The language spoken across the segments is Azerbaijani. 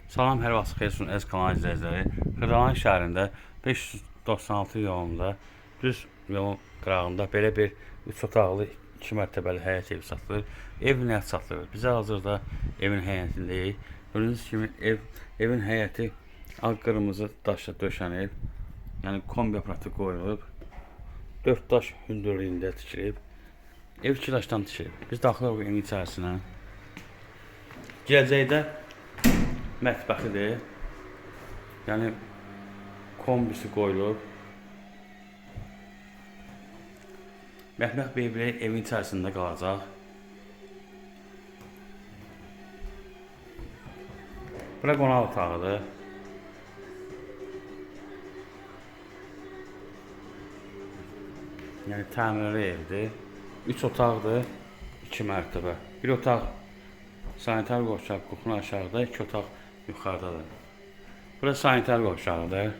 Salam, hər vaxt xeyir olsun, kanal izləyiciləri. Xırdalan şəhərində 596 yolunda düz yolun qırağında belə bir 3 otaqlı 2 mərtəbəli həyət evi satılır. Ev nəyə satılır? Bizə hazırda evin həyətindəyik. Gördüyünüz kimi evin həyəti ağ qırmızı daşla döşənib. Yəni kombi aparatı qoyulub. 4 daş hündürlüyündə tikilib. Ev 2 daşdan tikilib. Biz daxilıq evin içərisinə. Gələcəkdə mətbəxidir. Yəni kombisi qoyulub. Mətbəx beybliyi evin içərisində qalacaq. Bura qonaq otağıdır. Yəni təmirli evdir. 3 otaqdır, 2 mərtəbə. Bir otaq sanitar qovşaq, qapının aşağıda, 2 otaq yuxarıdadır. Burası sanitar qovşağıdır.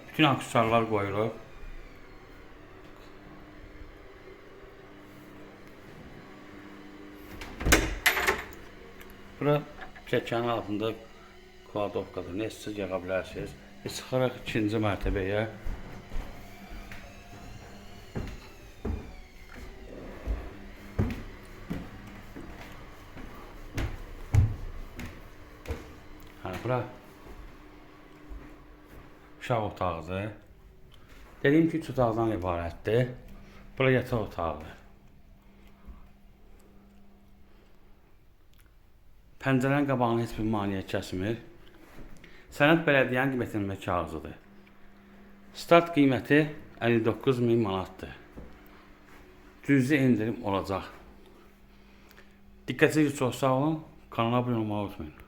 Bütün aksesuarlar qoyulub. Bura pilləkənin altında kladovkadır. Nə istəyirsiniz yağa bilərsiniz. Biz çıxaraq 2-ci mərtəbəyə. Bura uşaq otağıdır. Dediyim ki, 3 otaqdan ibarətdir. Bura yataq otağıdır. Pəncərənin qabağını heç bir maneə kəsmir. Sənəd bələdiyyənin qiymətləndirmə kağızıdır. Start qiyməti 59.000 manatdır. Cüzi indirim olacaq. Diqqətiniz çox sağ olun. Kanala abunə olmayı unutmayın.